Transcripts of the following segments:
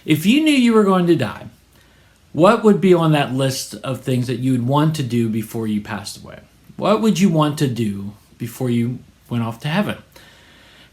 If you knew you were going to die, what would be on that list of things that you would want to do before you passed away? What would you want to do before you went off to heaven?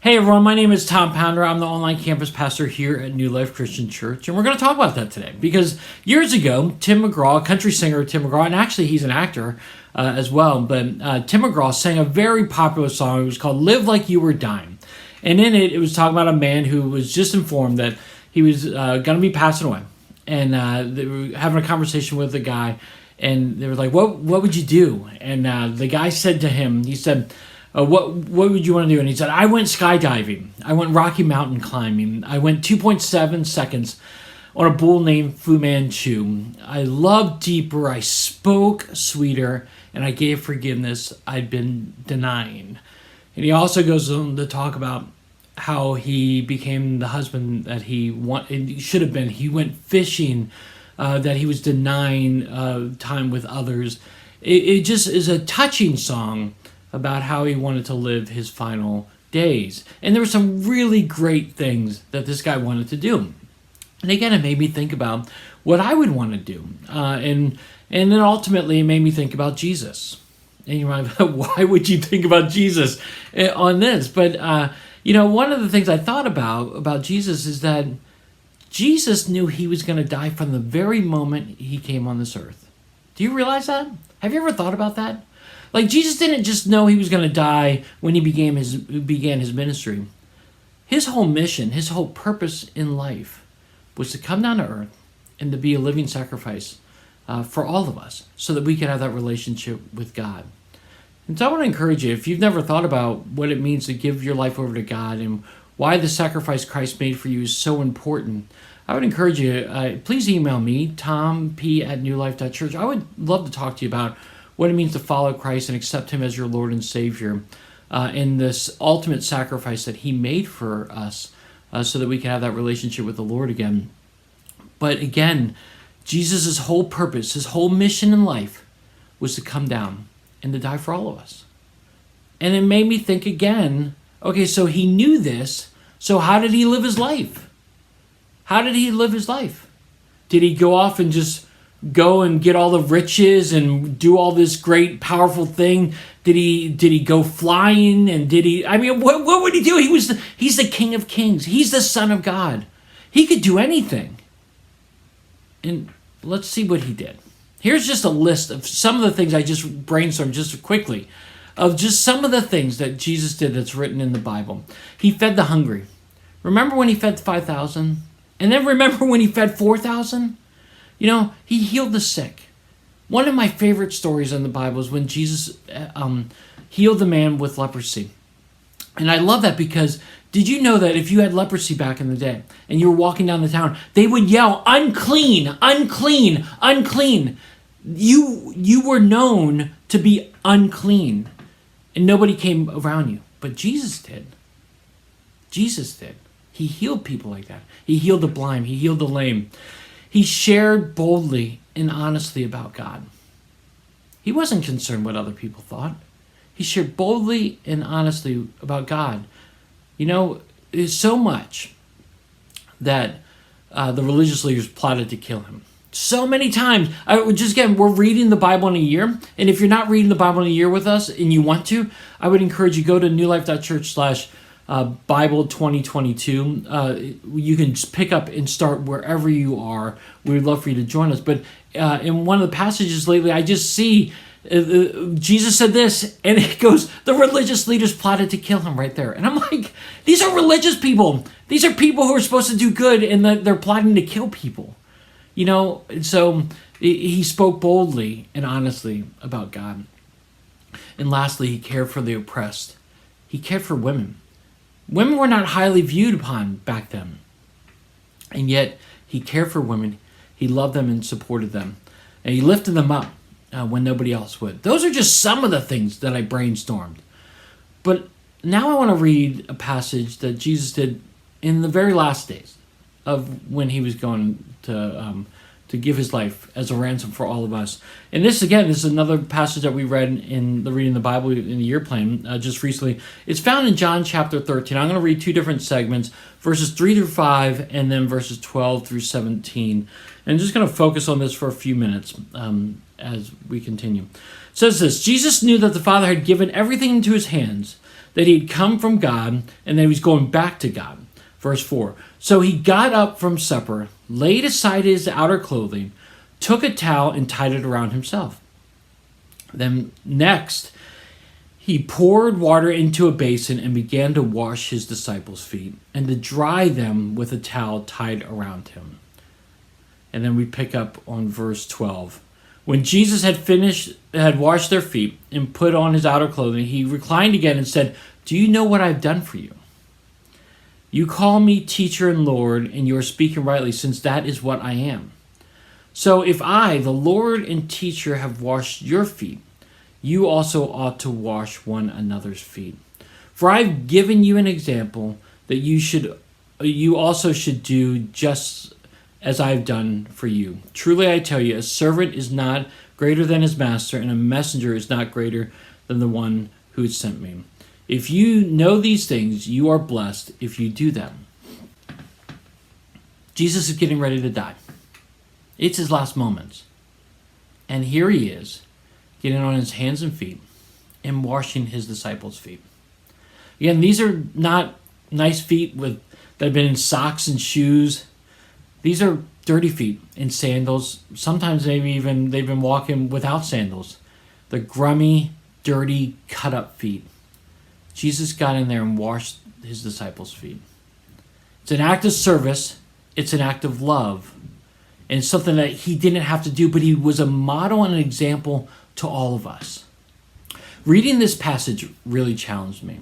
Hey everyone, my name is Tom Pounder. I'm the online campus pastor here at New Life Christian Church, and we're going to talk about that today because years ago, Tim McGraw, country singer Tim McGraw, and actually he's an actor as well, but Tim McGraw sang a very popular song. It was called Live Like You Were Dying, and in it, it was talking about a man who was just informed that he was going to be passing away, and they were having a conversation with the guy, and they were like, what would you do? And the guy said to him, he said, what would you want to do? And he said, I went skydiving. I went Rocky Mountain climbing. I went 2.7 seconds on a bull named Fu Manchu. I loved deeper. I spoke sweeter. And I gave forgiveness I'd been denying. And he also goes on to talk about how he became the husband that he should have been. He went fishing, that he was denying time with others. It just is a touching song about how he wanted to live his final days. And there were some really great things that this guy wanted to do. And again, it made me think about what I would want to do. And then ultimately, it made me think about Jesus. And you're like, why would you think about Jesus on this? But, one of the things I thought about Jesus is that Jesus knew he was going to die from the very moment he came on this earth. Do you realize that? Have you ever thought about that? Like, Jesus didn't just know he was going to die when he began his ministry. His whole mission, his whole purpose in life was to come down to earth and to be a living sacrifice for all of us so that we could have that relationship with God. And so I want to encourage you, if you've never thought about what it means to give your life over to God and why the sacrifice Christ made for you is so important, I would encourage you, please email me, tomp@newlife.church. I would love to talk to you about what it means to follow Christ and accept him as your Lord and Savior in this ultimate sacrifice that he made for us so that we can have that relationship with the Lord again. But again, Jesus' whole purpose, his whole mission in life was to come down and to die for all of us. And it made me think again, okay, so he knew this, so how did he live his life? How did he live his life? Did he go off and just go and get all the riches and do all this great, powerful thing? Did he go flying? And what would he do? He's the King of Kings. He's the Son of God. He could do anything. And let's see what he did. Here's just a list of some of the things I just brainstormed just quickly, of just some of the things that Jesus did that's written in the Bible. He fed the hungry. Remember when he fed 5,000? And then remember when he fed 4,000? He healed the sick. One of my favorite stories in the Bible is when Jesus healed the man with leprosy. And I love that because did you know that if you had leprosy back in the day and you were walking down the town, they would yell, unclean, unclean, unclean. You were known to be unclean and nobody came around you. But Jesus did. Jesus did. He healed people like that. He healed the blind. He healed the lame. He shared boldly and honestly about God. He wasn't concerned what other people thought. He shared boldly and honestly about God. There's so much that the religious leaders plotted to kill him. So many times. We're reading the Bible in a year. And if you're not reading the Bible in a year with us and you want to, I would encourage you, go to newlife.church/ Bible 2022. You can just pick up and start wherever you are. We would love for you to join us. But in one of the passages lately, I just see Jesus said this, and it goes, the religious leaders plotted to kill him right there. And I'm like, these are religious people. These are people who are supposed to do good, and they're plotting to kill people. So he spoke boldly and honestly about God. And lastly, he cared for the oppressed. He cared for women. Women were not highly viewed upon back then. And yet, he cared for women. He loved them and supported them. And he lifted them up when nobody else would. Those are just some of the things that I brainstormed. But now I want to read a passage that Jesus did in the very last days of when he was going to to give his life as a ransom for all of us. And this is another passage that we read in the Reading the Bible in the year plan just recently. It's found in John chapter 13. I'm going to read two different segments, verses 3 through 5, and then verses 12 through 17. And I'm just going to focus on this for a few minutes as we continue. It says this: Jesus knew that the Father had given everything into his hands, that he had come from God, and that he was going back to God. Verse 4, so he got up from supper, laid aside his outer clothing, took a towel and tied it around himself. Then next, he poured water into a basin and began to wash his disciples' feet and to dry them with a towel tied around him. And then we pick up on verse 12. When Jesus had washed their feet and put on his outer clothing, he reclined again and said, do you know what I've done for you? You call me teacher and Lord, and you are speaking rightly, since that is what I am. So if I, the Lord and teacher, have washed your feet, you also ought to wash one another's feet. For I've given you an example that you also should do just as I've done for you. Truly I tell you, a servant is not greater than his master, and a messenger is not greater than the one who had sent me. If you know these things, you are blessed if you do them. Jesus is getting ready to die. It's his last moments. And here he is, getting on his hands and feet and washing his disciples' feet. Again, these are not nice feet that have been in socks and shoes. These are dirty feet in sandals. Sometimes maybe even they've been walking without sandals. They're grummy, dirty, cut-up feet. Jesus got in there and washed his disciples' feet. It's an act of service. It's an act of love. And it's something that he didn't have to do, but he was a model and an example to all of us. Reading this passage really challenged me.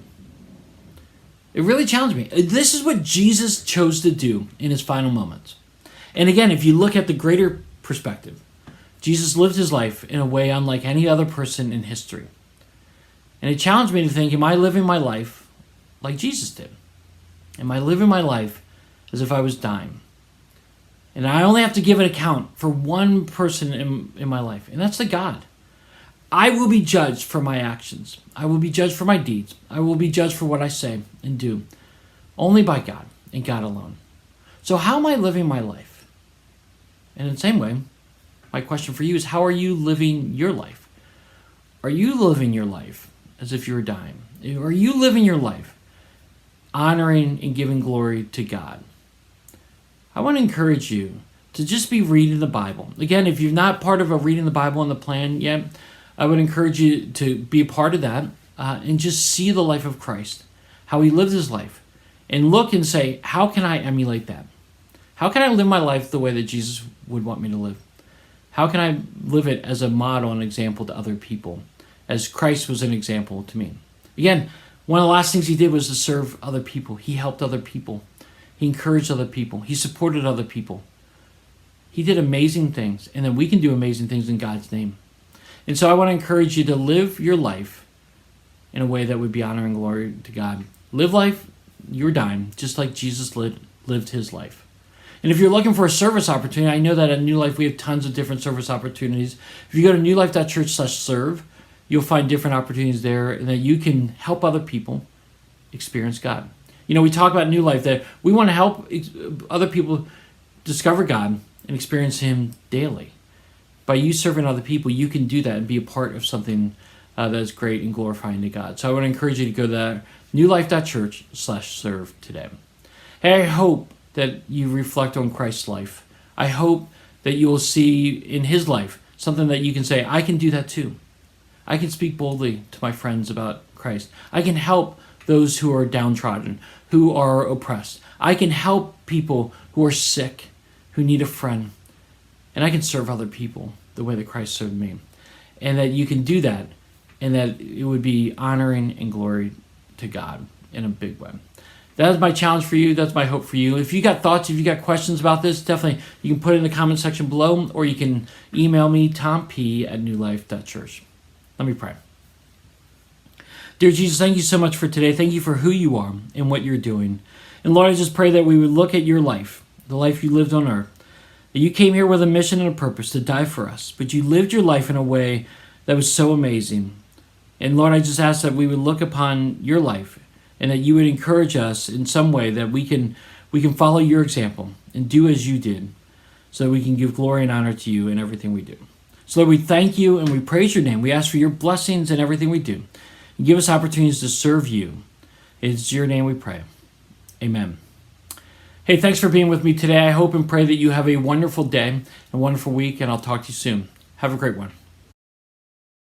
It really challenged me. This is what Jesus chose to do in his final moments. And again, if you look at the greater perspective, Jesus lived his life in a way unlike any other person in history. And it challenged me to think, am I living my life like Jesus did? Am I living my life as if I was dying? And I only have to give an account for one person in my life, and that's the God. I will be judged for my actions. I will be judged for my deeds. I will be judged for what I say and do, only by God and God alone. So how am I living my life? And in the same way, my question for you is, how are you living your life? Are you living your life as if you were dying? Are you living your life honoring and giving glory to God? I want to encourage you to just be reading the Bible. Again, if you're not part of a reading the Bible in the plan yet, I would encourage you to be a part of that and just see the life of Christ, how he lived his life, and look and say, how can I emulate that? How can I live my life the way that Jesus would want me to live? How can I live it as a model and example to other people, as Christ was an example to me? Again, one of the last things he did was to serve other people. He helped other people. He encouraged other people. He supported other people. He did amazing things, and then we can do amazing things in God's name. And so I want to encourage you to live your life in a way that would be honor and glory to God. Live life, you're dying, just like Jesus lived his life. And if you're looking for a service opportunity, I know that at New Life we have tons of different service opportunities. If you go to newlife.church/serve, you'll find different opportunities there, and that you can help other people experience God. You know, we talk about New Life, that we want to help other people discover God and experience him daily. By you serving other people, you can do that and be a part of something that is great and glorifying to God. So I want to encourage you to go to that newlife.church/serve today. Hey, I hope that you reflect on Christ's life. I hope that you will see in his life something that you can say, I can do that too. I can speak boldly to my friends about Christ. I can help those who are downtrodden, who are oppressed. I can help people who are sick, who need a friend. And I can serve other people the way that Christ served me. And that you can do that, and that it would be honoring and glory to God in a big way. That is my challenge for you. That's my hope for you. If you got thoughts, if you got questions about this, definitely you can put it in the comment section below, or you can email me, tomp@newlife.church. Let me pray. Dear Jesus, thank you so much for today. Thank you for who you are and what you're doing. And Lord, I just pray that we would look at your life, the life you lived on earth, You came here with a mission and a purpose to die for us, but you lived your life in a way that was so amazing. And Lord, I just ask that we would look upon your life and that you would encourage us in some way that we can follow your example and do as you did so that we can give glory and honor to you in everything we do. So Lord, we thank you and we praise your name. We ask for your blessings in everything we do. And give us opportunities to serve you. It's your name we pray. Amen. Hey, thanks for being with me today. I hope and pray that you have a wonderful day, a wonderful week, and I'll talk to you soon. Have a great one.